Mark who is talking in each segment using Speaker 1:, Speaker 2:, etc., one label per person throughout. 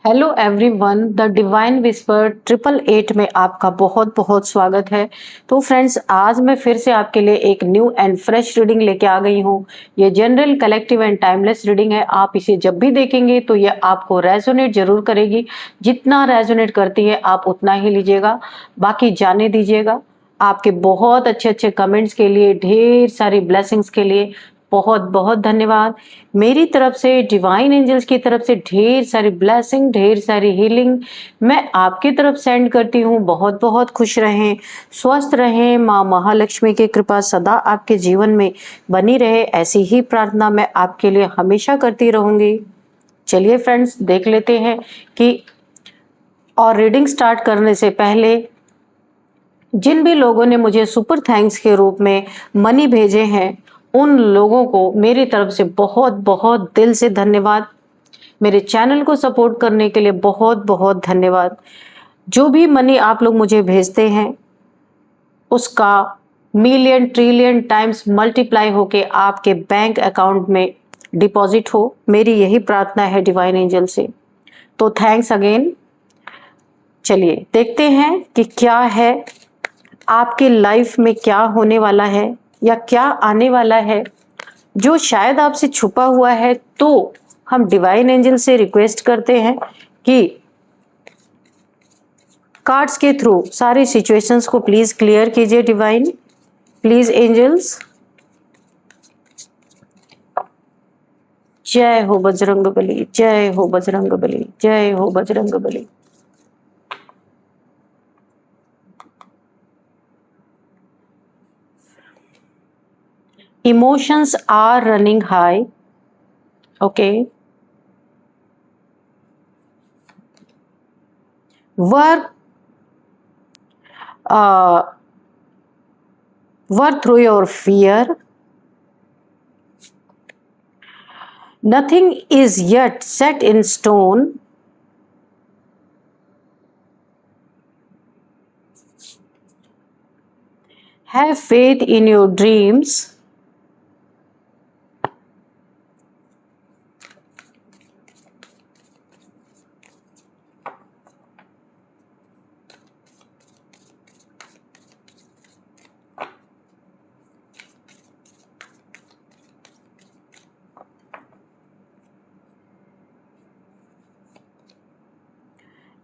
Speaker 1: Hello everyone, the divine whisper 888 में आपका बहुत बहुत स्वागत है। तो फ्रेंड्स, आज मैं फिर से आपके लिए एक न्यू एंड फ्रेश रीडिंग लेके आ गई हूँ। ये general, collective and timeless reading है। आप इसे जब भी देखेंगे तो ये आपको रेजोनेट जरूर करेगी। जितना रेजोनेट करती है आप उतना ही लीजिएगा, बाकी जाने दीजिएगा। आपके बहुत अच्छे अच्छे कमेंट्स के लिए, ढेर सारी ब्लेसिंग्स के लिए बहुत बहुत धन्यवाद। मेरी तरफ से, डिवाइन एंजल्स की तरफ से ढेर सारी ब्लेसिंग, ढेर सारी हीलिंग मैं आपकी तरफ सेंड करती हूँ। बहुत बहुत खुश रहें, स्वस्थ रहें, माँ महालक्ष्मी की कृपा सदा आपके जीवन में बनी रहे, ऐसी ही प्रार्थना मैं आपके लिए हमेशा करती रहूंगी। चलिए फ्रेंड्स, देख लेते हैं कि और रीडिंग स्टार्ट करने से पहले जिन भी लोगों ने मुझे सुपर थैंक्स के रूप में मनी भेजे हैं, उन लोगों को मेरी तरफ से बहुत बहुत दिल से धन्यवाद। मेरे चैनल को सपोर्ट करने के लिए बहुत बहुत धन्यवाद। जो भी मनी आप लोग मुझे भेजते हैं उसका मिलियन ट्रिलियन टाइम्स मल्टीप्लाई होके आपके बैंक अकाउंट में डिपॉजिट हो, मेरी यही प्रार्थना है डिवाइन एंजल से। तो थैंक्स अगेन। चलिए देखते हैं कि क्या है आपके लाइफ में, क्या होने वाला है या क्या आने वाला है जो शायद आपसे छुपा हुआ है। तो हम डिवाइन एंजल से रिक्वेस्ट करते हैं कि कार्ड्स के थ्रू सारी सिचुएशंस को प्लीज क्लियर कीजिए। Divine, please angels. जय हो बजरंग बली, जय हो बजरंग बली, जय हो Bajrang Bali. Emotions are running high. Okay. Work work through your fear. Nothing is yet set in stone. Have faith in your dreams.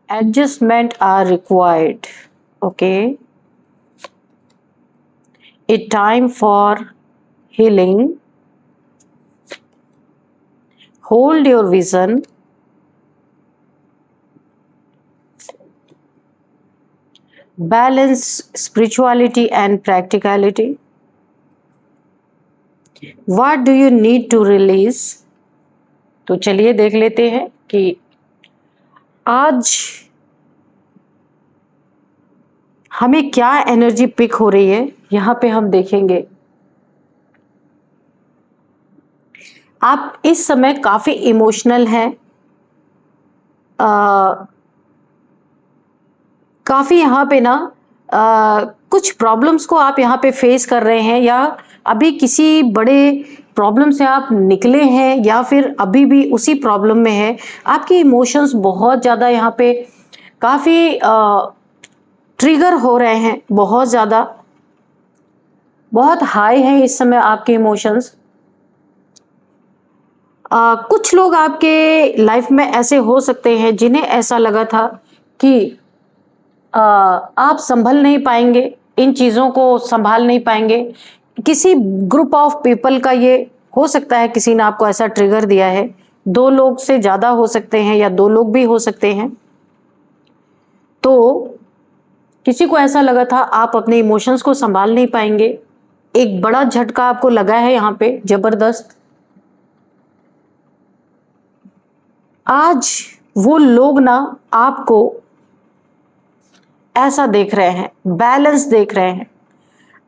Speaker 1: Adjustment are required. Okay. A time for healing. Hold your vision. Balance spirituality and practicality. What do you need to release? तो चलिए देख लेते हैं कि आज हमें क्या energy pick हो रही है। यहां पे हम देखेंगे आप इस समय काफी इमोशनल हैं, काफी यहाँ पे ना कुछ प्रॉब्लम्स को आप यहाँ पे फेस कर रहे हैं, या अभी किसी बड़े प्रॉब्लम से आप निकले हैं, या फिर अभी भी उसी प्रॉब्लम में है। आपके इमोशंस बहुत ज्यादा यहाँ पे काफी ट्रिगर हो रहे हैं, बहुत ज्यादा, बहुत हाई है इस समय आपके इमोशंस। कुछ लोग आपके लाइफ में ऐसे हो सकते हैं जिन्हें ऐसा लगा था कि आप संभल नहीं पाएंगे, इन चीजों को संभाल नहीं पाएंगे। किसी ग्रुप ऑफ पीपल का ये हो सकता है, किसी ने आपको ऐसा ट्रिगर दिया है। 2 लोग से ज्यादा हो सकते हैं या 2 लोग भी हो सकते हैं। तो किसी को ऐसा लगा था आप अपने इमोशंस को संभाल नहीं पाएंगे। एक बड़ा झटका आपको लगा है यहाँ पे, जबरदस्त। आज वो लोग ना आपको ऐसा देख रहे हैं, बैलेंस देख रहे हैं।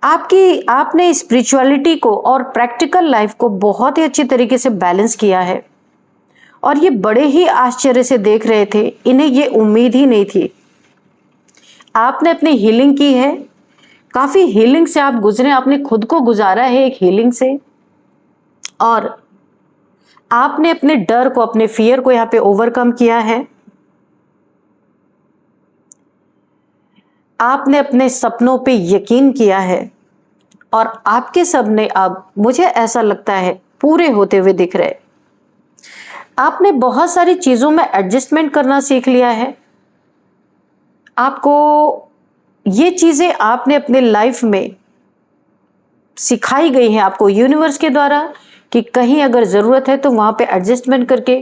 Speaker 1: आपने स्पिरिचुअलिटी को और प्रैक्टिकल लाइफ को बहुत ही अच्छी तरीके से बैलेंस किया है, और ये बड़े ही आश्चर्य से देख रहे थे। इन्हें ये उम्मीद ही नहीं थी। आपने अपनी हीलिंग की है, काफी हीलिंग से आप गुजरे, आपने खुद को गुजारा है एक हीलिंग से, और आपने अपने डर को, अपने फियर को यहाँ पे ओवरकम किया है। आपने अपने सपनों पे यकीन किया है और आपके सपने अब मुझे ऐसा लगता है पूरे होते हुए दिख रहे। आपने बहुत सारी चीजों में एडजस्टमेंट करना सीख लिया है। आपको ये चीजें आपने अपने लाइफ में सिखाई गई हैं आपको यूनिवर्स के द्वारा कि कहीं अगर ज़रूरत है तो वहाँ पे एडजस्टमेंट करके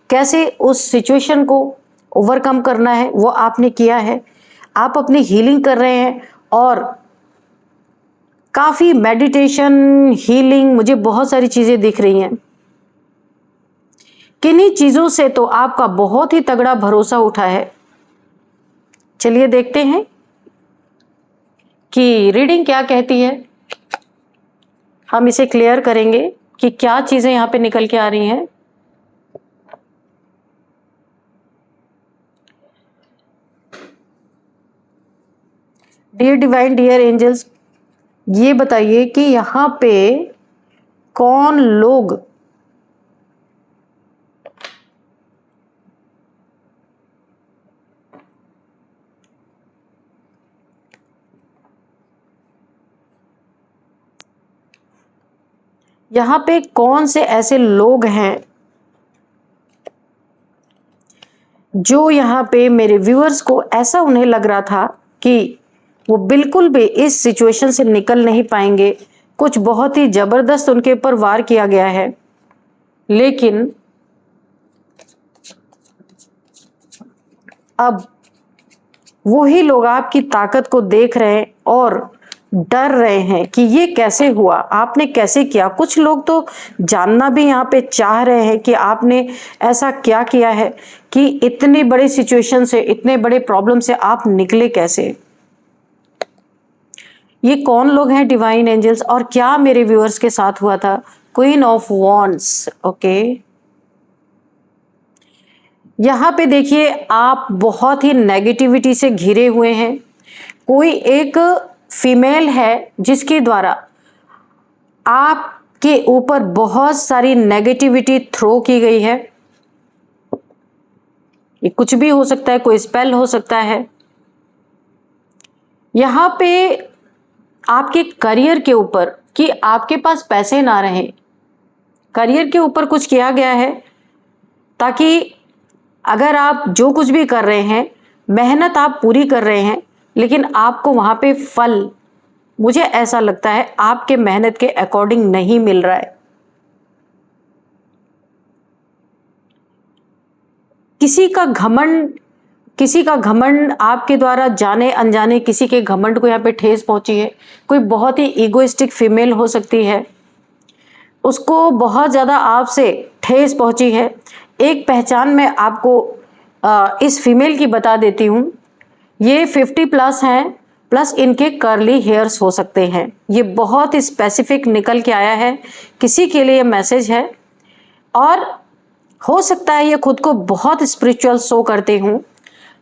Speaker 1: कैसे उस सिचुएशन को ओवरकम करना है वो आपने किया है। आप अपनी हीलिंग कर रहे हैं और काफ़ी मेडिटेशन, हीलिंग, मुझे बहुत सारी चीज़ें दिख रही हैं। किन्हीं चीज़ों से तो आपका बहुत ही तगड़ा भरोसा उठा है। चलिए देखते हैं कि रीडिंग क्या कहती है। हम इसे क्लियर करेंगे कि क्या चीजें यहां पे निकल के आ रही हैं। डियर डिवाइन, डियर एंजल्स, ये बताइए कि यहां पे कौन लोग यहां पे कौन से ऐसे लोग हैं जो यहाँ पे मेरे व्यूअर्स को ऐसा उन्हें लग रहा था कि वो बिल्कुल भी इस सिचुएशन से निकल नहीं पाएंगे। कुछ बहुत ही जबरदस्त उनके ऊपर वार किया गया है, लेकिन अब वही लोग आपकी ताकत को देख रहे हैं और डर रहे हैं कि ये कैसे हुआ, आपने कैसे किया। कुछ लोग तो जानना भी यहाँ पे चाह रहे हैं कि आपने ऐसा क्या किया है कि इतनी बड़ी सिचुएशन से, इतने बड़े प्रॉब्लम से आप निकले कैसे। ये कौन लोग हैं डिवाइन एंजल्स और क्या मेरे व्यूअर्स के साथ हुआ था। Queen of wands, okay. यहाँ पे देखिए आप बहुत ही नेगेटिविटी से घिरे हुए हैं। कोई एक फीमेल है जिसके द्वारा आपके ऊपर बहुत सारी नेगेटिविटी थ्रो की गई है। ये कुछ भी हो सकता है, कोई स्पेल हो सकता है। यहाँ पे आपके करियर के ऊपर कि आपके पास पैसे ना रहे, करियर के ऊपर कुछ किया गया है ताकि अगर आप जो कुछ भी कर रहे हैं, मेहनत आप पूरी कर रहे हैं, लेकिन आपको वहां पे फल, मुझे ऐसा लगता है आपके मेहनत के अकॉर्डिंग नहीं मिल रहा है। किसी का घमंड आपके द्वारा जाने अनजाने किसी के घमंड को यहाँ पे ठेस पहुंची है। कोई बहुत ही ईगोइस्टिक फीमेल हो सकती है, उसको बहुत ज़्यादा आपसे ठेस पहुंची है। एक पहचान मैं आपको इस फीमेल की बता देती हूँ। ये 50 प्लस हैं, प्लस इनके कर्ली हेयर्स हो सकते हैं। ये बहुत स्पेसिफिक निकल के आया है, किसी के लिए मैसेज है। और हो सकता है ये खुद को बहुत स्पिरिचुअल शो करते हूँ,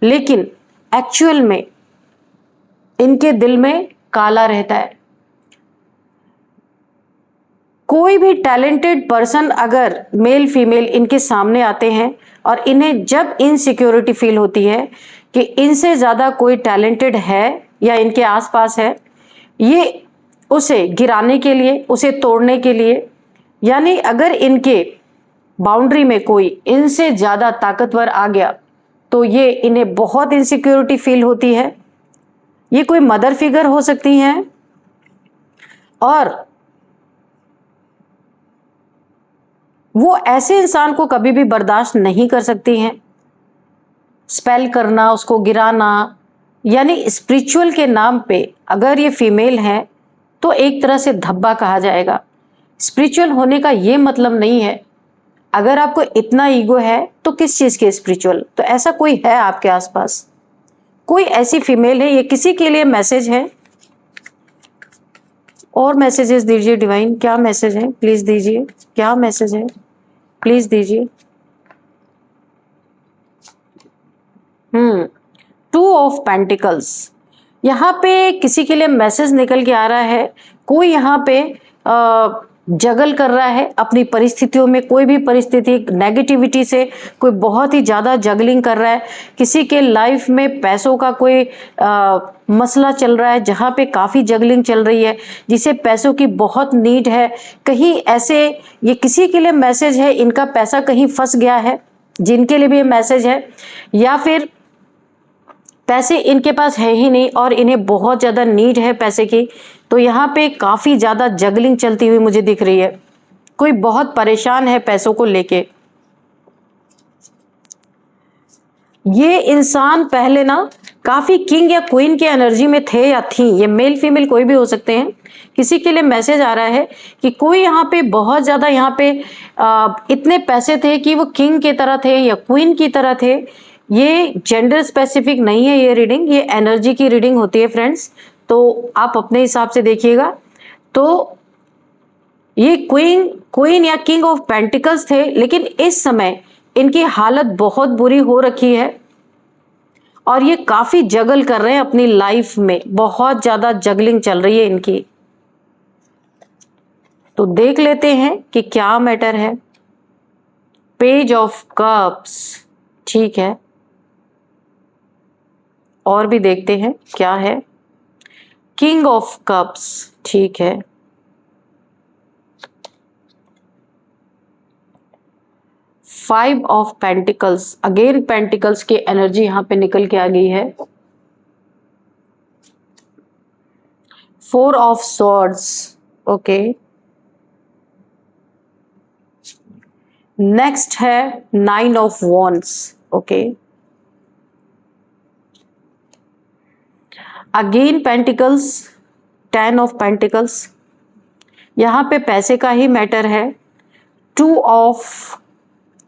Speaker 1: लेकिन एक्चुअल में इनके दिल में काला रहता है। कोई भी टैलेंटेड पर्सन अगर मेल फीमेल इनके सामने आते हैं और इन्हें जब इनसिक्योरिटी फील होती है कि इनसे ज़्यादा कोई टैलेंटेड है या इनके आसपास है, ये उसे गिराने के लिए, उसे तोड़ने के लिए, यानी अगर इनके बाउंड्री में कोई इनसे ज़्यादा ताकतवर आ गया तो ये इन्हें बहुत इनसिक्योरिटी फील होती है। ये कोई मदर फिगर हो सकती हैं और वो ऐसे इंसान को कभी भी बर्दाश्त नहीं कर सकती हैं। स्पेल करना, उसको गिराना, यानी स्पिरिचुअल के नाम पे अगर ये फीमेल है तो एक तरह से धब्बा कहा जाएगा। स्पिरिचुअल होने का ये मतलब नहीं है। अगर आपको इतना ईगो है तो किस चीज़ के स्पिरिचुअल। तो ऐसा कोई है आपके आसपास, कोई ऐसी फीमेल है, ये किसी के लिए मैसेज है। और मैसेजेस दीजिए डिवाइन, क्या मैसेज है प्लीज दीजिए, क्या मैसेज है प्लीज दीजिए। 2 ऑफ पेंटिकल्स, यहाँ पे किसी के लिए मैसेज निकल के आ रहा है। कोई यहाँ पे जगल कर रहा है अपनी परिस्थितियों में, कोई भी परिस्थिति नेगेटिविटी से कोई बहुत ही ज़्यादा जगलिंग कर रहा है। किसी के लाइफ में पैसों का कोई मसला चल रहा है जहाँ पे काफ़ी जगलिंग चल रही है, जिसे पैसों की बहुत नीड है। कहीं ऐसे ये किसी के लिए मैसेज है, इनका पैसा कहीं फंस गया है, जिनके लिए भी ये मैसेज है, या फिर पैसे इनके पास है ही नहीं और इन्हें बहुत ज़्यादा नीड है पैसे की। तो यहाँ पे काफ़ी ज़्यादा जगलिंग चलती हुई मुझे दिख रही है। कोई बहुत परेशान है पैसों को लेके। ये इंसान पहले ना काफ़ी किंग या क्वीन की एनर्जी में थे या थी, ये मेल फीमेल कोई भी हो सकते हैं। किसी के लिए मैसेज आ रहा है कि कोई यहाँ पे बहुत ज़्यादा यहाँ पे इतने पैसे थे कि वो किंग की तरह थे या क्वीन की तरह थे। ये जेंडर स्पेसिफिक नहीं है ये रीडिंग, ये एनर्जी की रीडिंग होती है फ्रेंड्स, तो आप अपने हिसाब से देखिएगा। तो ये क्वीन या किंग ऑफ पेंटिकल्स थे, लेकिन इस समय इनकी हालत बहुत बुरी हो रखी है और ये काफी जगल कर रहे हैं अपनी लाइफ में, बहुत ज्यादा जगलिंग चल रही है इनकी। तो देख लेते हैं कि क्या मैटर है। पेज ऑफ कप्स, ठीक है, और भी देखते हैं क्या है। किंग ऑफ कप्स, ठीक है। Five of pentacles, again pentacles की एनर्जी यहां पे निकल के आ गई है। Four of swords, okay. Next है nine of wands, okay. Again pentacles, ten of pentacles, यहां पे पैसे का ही मैटर है। Two of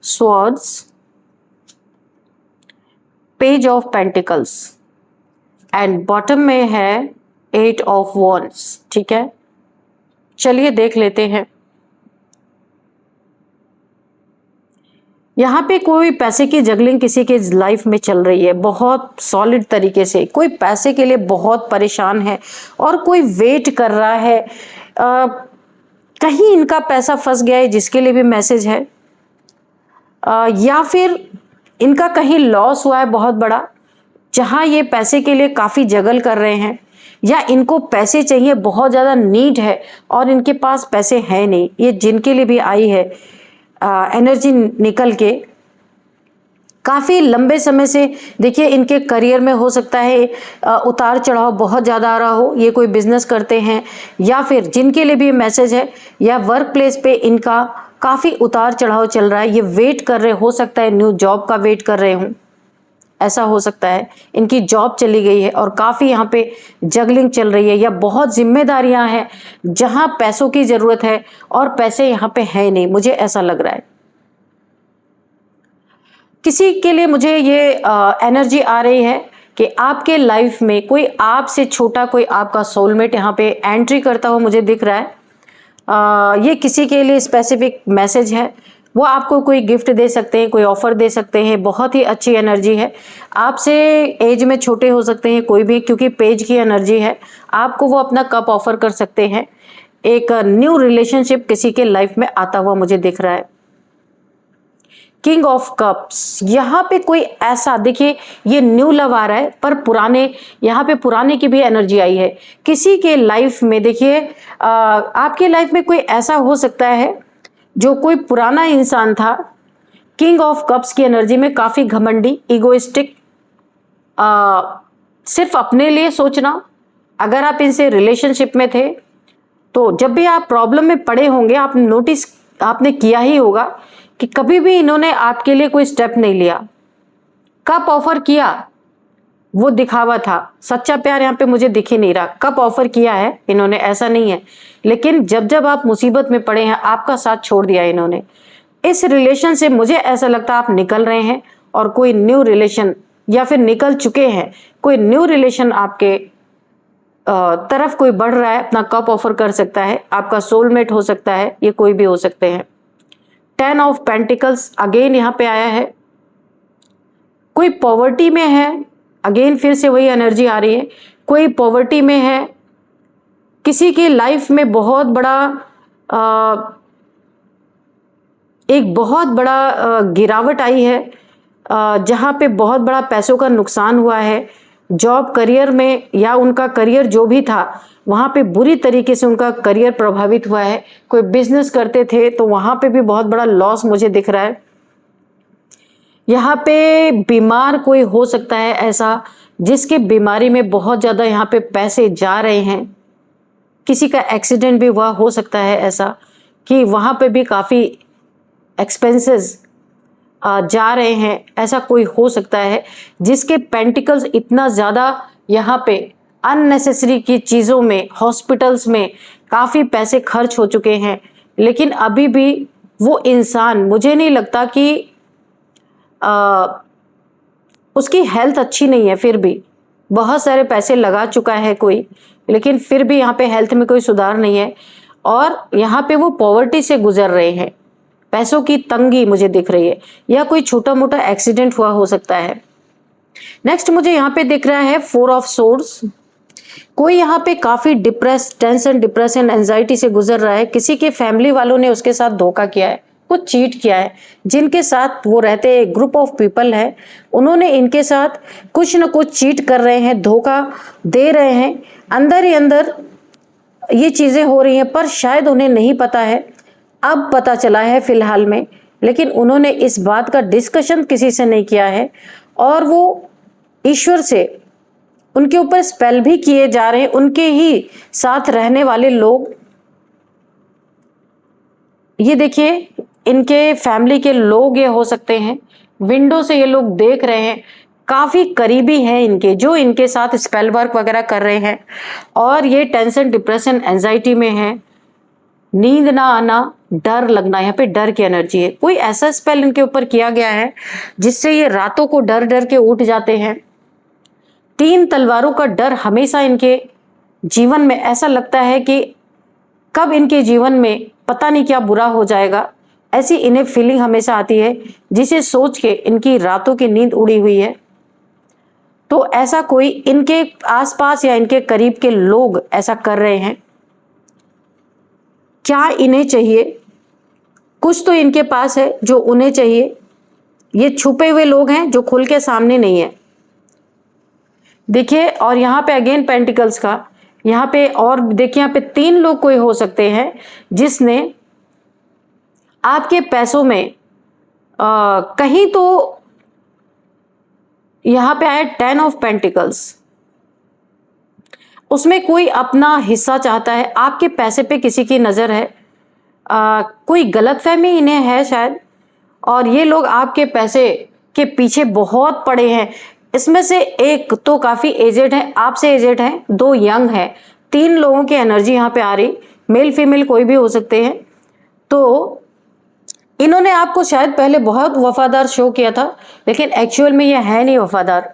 Speaker 1: swords, page of pentacles and bottom में है एट ऑफ वॉन्ड्स, ठीक है। चलिए देख लेते हैं। यहाँ पे कोई पैसे की जगलिंग किसी के लाइफ में चल रही है बहुत सॉलिड तरीके से। कोई पैसे के लिए बहुत परेशान है और कोई वेट कर रहा है। कहीं इनका पैसा फंस गया है जिसके लिए भी मैसेज है, या फिर इनका कहीं लॉस हुआ है बहुत बड़ा, जहां ये पैसे के लिए काफ़ी जगल कर रहे हैं, या इनको पैसे चाहिए, बहुत ज़्यादा नीड है और इनके पास पैसे हैं नहीं। ये जिनके लिए भी आई है एनर्जी निकल के, काफ़ी लंबे समय से देखिए इनके करियर में हो सकता है उतार चढ़ाव बहुत ज़्यादा आ रहा हो। ये कोई बिजनेस करते हैं या फिर जिनके लिए भी मैसेज है, या वर्क प्लेस पे इनका काफ़ी उतार चढ़ाव चल रहा है। ये वेट कर रहे, हो सकता है न्यू जॉब का वेट कर रहे हूँ, ऐसा हो सकता है। इनकी जॉब चली गई है और काफ़ी यहाँ पे जगलिंग चल रही है, या बहुत जिम्मेदारियाँ हैं जहाँ पैसों की ज़रूरत है और पैसे यहाँ पे है नहीं, मुझे ऐसा लग रहा है। किसी के लिए मुझे ये एनर्जी आ रही है कि आपके लाइफ में कोई आपसे छोटा, कोई आपका सोलमेट यहाँ पे एंट्री करता हुआ मुझे दिख रहा है। ये किसी के लिए स्पेसिफिक मैसेज है। वो आपको कोई गिफ्ट दे सकते हैं, कोई ऑफर दे सकते हैं। बहुत ही अच्छी एनर्जी है। आपसे एज में छोटे हो सकते हैं कोई भी, क्योंकि पेज की एनर्जी है। आपको वो अपना कप ऑफर कर सकते हैं। एक न्यू रिलेशनशिप किसी के लाइफ में आता हुआ मुझे दिख रहा है। किंग ऑफ कप्स, यहाँ पे कोई ऐसा, देखिए ये न्यू लव आ रहा है, पर पुराने, यहाँ पे पुराने की भी एनर्जी आई है किसी के लाइफ में। देखिए आपके लाइफ में कोई ऐसा हो सकता है जो कोई पुराना इंसान था। किंग ऑफ कप्स की एनर्जी में काफ़ी घमंडी, इगोइस्टिक, सिर्फ अपने लिए सोचना। अगर आप इनसे रिलेशनशिप में थे तो जब भी आप प्रॉब्लम में पड़े होंगे, आप नोटिस आपने किया ही होगा कि कभी भी इन्होंने आपके लिए कोई स्टेप नहीं लिया। कप ऑफर किया, वो दिखावा था, सच्चा प्यार यहाँ पे मुझे दिख ही नहीं रहा। कप ऑफर किया है इन्होंने, ऐसा नहीं है, लेकिन जब जब आप मुसीबत में पड़े हैं आपका साथ छोड़ दिया इन्होंने। इस रिलेशन से मुझे ऐसा लगता है आप निकल रहे हैं और कोई न्यू रिलेशन, या फिर निकल चुके हैं, कोई न्यू रिलेशन आपके तरफ कोई बढ़ रहा है। अपना कप ऑफर कर सकता है, आपका सोलमेट हो सकता है, ये कोई भी हो सकते हैं। 10 ऑफ पेंटिकल्स अगेन यहाँ पे आया है। कोई पॉवर्टी में है, अगेन फिर से वही एनर्जी आ रही है। कोई पॉवर्टी में है, किसी की लाइफ में बहुत बड़ा एक बहुत बड़ा गिरावट आई है, जहाँ पे बहुत बड़ा पैसों का नुकसान हुआ है। जॉब करियर में या उनका करियर जो भी था वहाँ पे बुरी तरीके से उनका करियर प्रभावित हुआ है। कोई बिजनेस करते थे तो वहाँ पे भी बहुत बड़ा लॉस मुझे दिख रहा है। यहाँ पे बीमार कोई हो सकता है ऐसा, जिसके बीमारी में बहुत ज़्यादा यहाँ पे पैसे जा रहे हैं। किसी का एक्सीडेंट भी हुआ हो सकता है ऐसा कि वहाँ पे भी काफ़ी एक्सपेंसेस जा रहे हैं। ऐसा कोई हो सकता है जिसके पेंटिकल्स इतना ज़्यादा यहाँ पे अननेसेसरी की चीज़ों में, हॉस्पिटल्स में काफ़ी पैसे खर्च हो चुके हैं, लेकिन अभी भी वो इंसान, मुझे नहीं लगता कि उसकी हेल्थ अच्छी नहीं है। फिर भी बहुत सारे पैसे लगा चुका है कोई, लेकिन फिर भी यहाँ पे हेल्थ में कोई सुधार नहीं है और यहाँ पे वो पॉवर्टी से गुजर रहे हैं। पैसों की तंगी मुझे दिख रही है, या कोई छोटा मोटा एक्सीडेंट हुआ हो सकता है। नेक्स्ट मुझे यहाँ पे दिख रहा है 4 ऑफ सोर्ड्स। कोई यहाँ पे काफी टेंशन, डिप्रेशन, एंजाइटी से गुजर रहा है। किसी के फैमिली वालों ने उसके साथ धोखा किया है, कुछ चीट किया है। जिनके साथ वो रहते हैं, ग्रुप ऑफ पीपल है, उन्होंने इनके साथ कुछ न कुछ चीट कर रहे हैं, धोखा दे रहे हैं। अंदर ही अंदर ये चीजें हो रही हैं, पर शायद उन्हें नहीं पता है। अब पता चला है फिलहाल में, लेकिन उन्होंने इस बात का डिस्कशन किसी से नहीं किया है और वो ईश्वर से उनके ऊपर स्पेल भी किए जा रहे हैं। उनके ही साथ रहने वाले लोग, ये देखिए इनके फैमिली के लोग ये हो सकते हैं। विंडो से ये लोग देख रहे हैं, काफी करीबी हैं इनके, जो इनके साथ स्पेल वर्क वगैरह कर रहे हैं और ये टेंशन, डिप्रेशन, एंजाइटी में है। नींद ना आना, डर लगना, यहाँ पे डर की एनर्जी है। कोई ऐसा स्पेल इनके ऊपर किया गया है जिससे ये रातों को डर डर के उठ जाते हैं। 3 तलवारों का डर हमेशा इनके जीवन में, ऐसा लगता है कि कब इनके जीवन में पता नहीं क्या बुरा हो जाएगा, ऐसी इन्हें फीलिंग हमेशा आती है, जिसे सोच के इनकी रातों की नींद उड़ी हुई है। तो ऐसा कोई इनके आसपास या इनके करीब के लोग ऐसा कर रहे हैं। क्या इन्हें चाहिए? कुछ तो इनके पास है जो उन्हें चाहिए। ये छुपे हुए लोग हैं जो खुल के सामने नहीं है। देखिए, और यहाँ पे अगेन पेंटिकल्स का, यहाँ पे और देखिए, यहाँ पे 3 लोग कोई हो सकते हैं जिसने आपके पैसों में कहीं तो यहाँ पे आया 10 ऑफ पेंटिकल्स, उसमें कोई अपना हिस्सा चाहता है। आपके पैसे पे किसी की नज़र है, कोई गलतफहमी इन्हें है शायद, और ये लोग आपके पैसे के पीछे बहुत पड़े हैं। इसमें से एक तो काफ़ी एजेड है, आपसे एजेड है, 2 यंग है। 3 लोगों की एनर्जी यहाँ पे आ रही, मेल फीमेल कोई भी हो सकते हैं। तो इन्होंने आपको शायद पहले बहुत वफादार शो किया था, लेकिन एक्चुअल में ये है नहीं वफादार।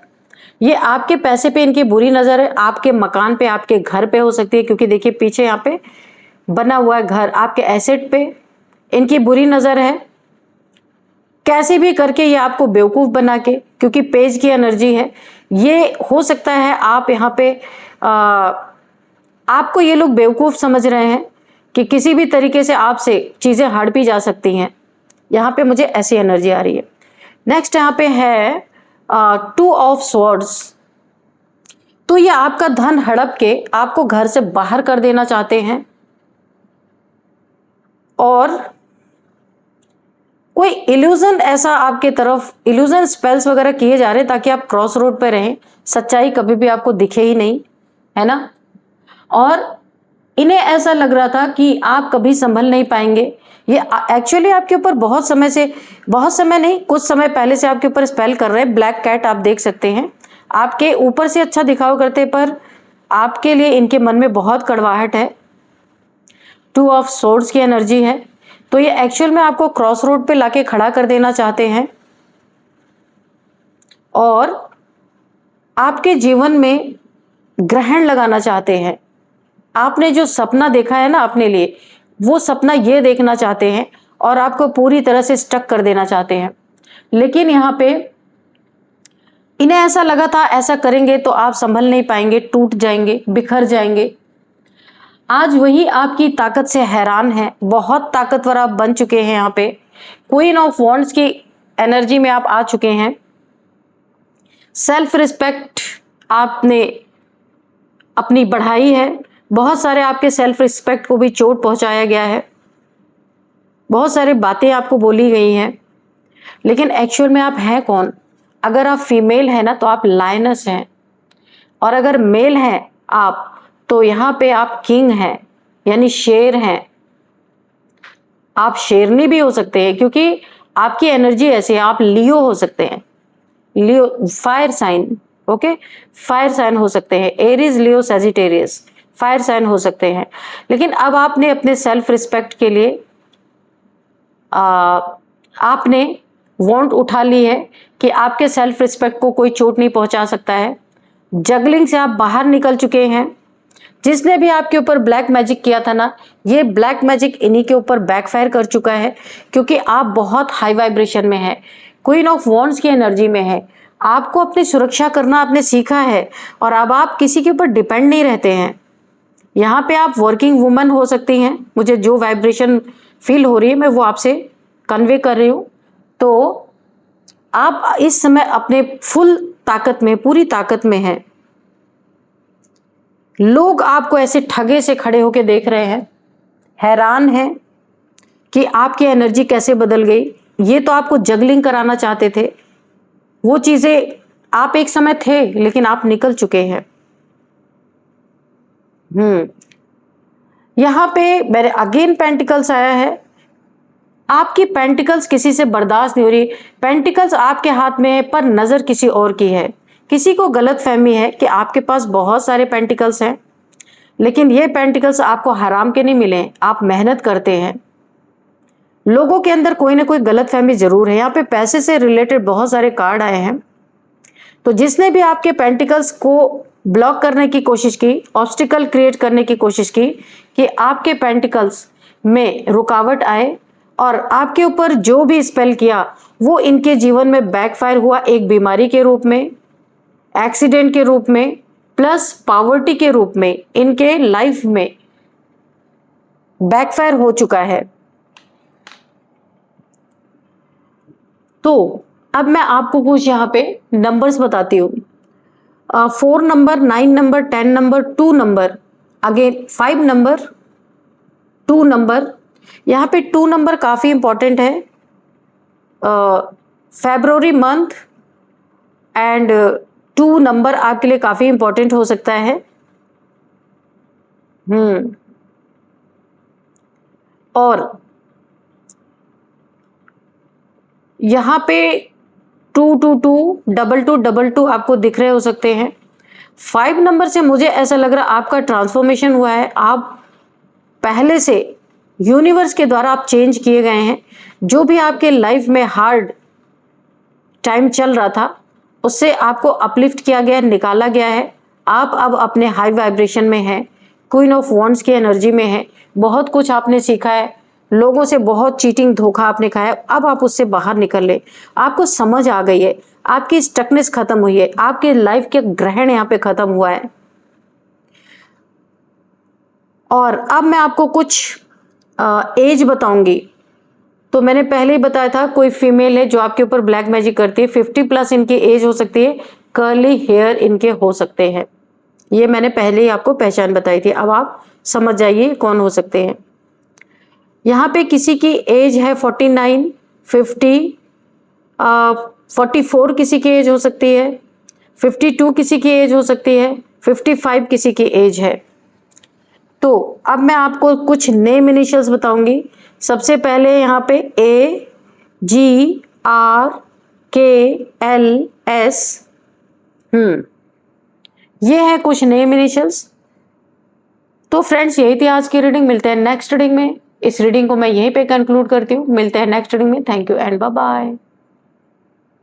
Speaker 1: ये आपके पैसे पे इनकी बुरी नज़र है, आपके मकान पे, आपके घर पे हो सकती है, क्योंकि देखिए पीछे यहाँ पे बना हुआ है घर, आपके एसेट पे इनकी बुरी नज़र है। कैसे भी करके ये आपको बेवकूफ़ बना के, क्योंकि पेज की एनर्जी है, ये हो सकता है आप यहाँ पे आपको ये लोग बेवकूफ़ समझ रहे हैं कि किसी भी तरीके से आपसे चीज़ें हड़पी जा सकती हैं। यहाँ पे मुझे ऐसी एनर्जी आ रही है। नेक्स्ट यहाँ पे है 2 ऑफ स्वॉर्ड्स। तो ये आपका धन हड़प के आपको घर से बाहर कर देना चाहते हैं, और कोई इल्यूजन ऐसा आपके तरफ, इल्यूजन स्पेल्स वगैरह किए जा रहे हैं ताकि आप क्रॉस रोड पे रहें, सच्चाई कभी भी आपको दिखे ही नहीं, है ना। और इन्हें ऐसा लग रहा था कि आप कभी संभल नहीं पाएंगे। ये एक्चुअली आपके ऊपर बहुत समय से, बहुत समय नहीं, कुछ समय पहले से आपके ऊपर स्पेल कर रहे हैं। ब्लैक कैट आप देख सकते हैं, आपके ऊपर से अच्छा दिखाव करते, पर आपके लिए इनके मन में बहुत कड़वाहट है। 2 ऑफ सोर्ड्स की एनर्जी है, तो ये एक्चुअल में आपको क्रॉस रोड पे लाके खड़ा कर देना चाहते हैं, और आपके जीवन में ग्रहण लगाना चाहते हैं। आपने जो सपना देखा है ना अपने लिए, वो सपना ये देखना चाहते हैं और आपको पूरी तरह से स्टक कर देना चाहते हैं। लेकिन यहाँ पे इन्हें ऐसा लगा था ऐसा करेंगे तो आप संभल नहीं पाएंगे, टूट जाएंगे, बिखर जाएंगे। आज वही आपकी ताकत से हैरान है, बहुत ताकतवर आप बन चुके हैं। यहाँ पे क्वीन ऑफ वॉन्ड्स की एनर्जी में आप आ चुके हैं। सेल्फ रिस्पेक्ट आपने अपनी बढ़ाई है। बहुत सारे आपके सेल्फ रिस्पेक्ट को भी चोट पहुंचाया गया है, बहुत सारी बातें आपको बोली गई हैं, लेकिन एक्चुअल में आप हैं कौन? अगर आप फीमेल हैं ना तो आप लायनस हैं, और अगर मेल हैं आप तो यहाँ पे आप किंग हैं, यानी शेर हैं। आप शेरनी भी हो सकते हैं क्योंकि आपकी एनर्जी ऐसी है। आप लियो हो सकते हैं, Leo fire sign, okay, fire sign हो सकते हैं। Aries, Leo, Sagittarius fire sign हो सकते हैं। लेकिन अब आपने अपने सेल्फ रिस्पेक्ट के लिए आपने वांट उठा ली है कि आपके सेल्फ रिस्पेक्ट को कोई चोट नहीं पहुंचा सकता है। जगलिंग से आप बाहर निकल चुके हैं। जिसने भी आपके ऊपर ब्लैक मैजिक किया था ना, ये ब्लैक मैजिक इन्हीं के ऊपर बैकफायर कर चुका है, क्योंकि आप बहुत हाई वाइब्रेशन में हैं, क्वीन ऑफ वॉन्ड्स की एनर्जी में है। आपको अपनी सुरक्षा करना आपने सीखा है, और अब आप किसी के ऊपर डिपेंड नहीं रहते हैं। यहाँ पे आप वर्किंग वुमन हो सकती हैं। मुझे जो वाइब्रेशन फील हो रही है मैं वो आपसे कन्वे कर रही हूँ। तो आप इस समय अपने फुल ताकत में, पूरी ताकत में हैं। लोग आपको ऐसे ठगे से खड़े होकर देख रहे हैं, हैरान हैं कि आपकी एनर्जी कैसे बदल गई। ये तो आपको जगलिंग कराना चाहते थे, वो चीजें आप एक समय थे, लेकिन आप निकल चुके हैं। यहां पे मेरे अगेन पेंटिकल्स आया है। आपकी पेंटिकल्स किसी से बर्दाश्त नहीं हो रही। पेंटिकल्स आपके हाथ में है पर नजर किसी और की है। किसी को गलत फहमी है कि आपके पास बहुत सारे पेंटिकल्स हैं, लेकिन ये पेंटिकल्स आपको हराम के नहीं मिले। आप मेहनत करते हैं। लोगों के अंदर कोई ना कोई गलत फहमी जरूर है। यहाँ पे पैसे से रिलेटेड बहुत सारे कार्ड आए हैं। तो जिसने भी आपके पेंटिकल्स को ब्लॉक करने की कोशिश की, ऑब्स्टिकल क्रिएट करने की कोशिश की कि आपके पेंटिकल्स में रुकावट आए, और आपके ऊपर जो भी स्पेल किया वो इनके जीवन में बैकफायर हुआ, एक बीमारी के रूप में, एक्सीडेंट के रूप में, प्लस पॉवर्टी के रूप में इनके लाइफ में बैकफायर हो चुका है। तो अब मैं आपको कुछ यहाँ पे नंबर्स बताती हूँ। 4 number, 9 number, 10 number, 2 number, again 5 number, 2 number. यहाँ पे 2 नंबर काफी इंपॉर्टेंट है। फरवरी मंथ एंड 2 नंबर आपके लिए काफी इंपॉर्टेंट हो सकता है। और यहाँ पे 222, 2222 आपको दिख रहे हो सकते हैं। 5 नंबर से मुझे ऐसा लग रहा है आपका ट्रांसफॉर्मेशन हुआ है। आप पहले से यूनिवर्स के द्वारा आप चेंज किए गए हैं। जो भी आपके लाइफ में हार्ड टाइम चल रहा था उससे आपको अपलिफ्ट किया गया, निकाला गया है। आप अब अपने हाई वाइब्रेशन में हैं, क्वीन ऑफ वॉन्ड्स की एनर्जी में हैं। बहुत कुछ आपने सीखा है, लोगों से बहुत चीटिंग, धोखा आपने खाया। अब आप उससे बाहर निकल ले, आपको समझ आ गई है, आपकी स्टकनेस खत्म हुई है, आपके लाइफ के ग्रहण यहाँ पे खत्म हुआ है। और अब मैं आपको कुछ एज बताऊंगी। तो मैंने पहले ही बताया था, कोई फीमेल है जो आपके ऊपर ब्लैक मैजिक करती है, 50 प्लस इनकी एज हो सकती है, कर्ली हेयर इनके हो सकते हैं। ये मैंने पहले ही आपको पहचान बताई थी। अब आप समझ जाइए कौन हो सकते हैं। यहाँ पे किसी की एज है 49, 50, 44 किसी की एज हो सकती है, 52 किसी की एज हो सकती है, 55 किसी की एज है। तो अब मैं आपको कुछ नेम इनिशियल्स बताऊंगी। सबसे पहले यहाँ पे AGRKLS, ये है कुछ नेम इनिशियल्स। तो फ्रेंड्स, यही थी आज की रीडिंग। मिलते हैं नेक्स्ट रीडिंग में। इस रीडिंग को मैं यहीं पे कंक्लूड करती हूँ। मिलते हैं नेक्स्ट रीडिंग में। Thank you and bye bye.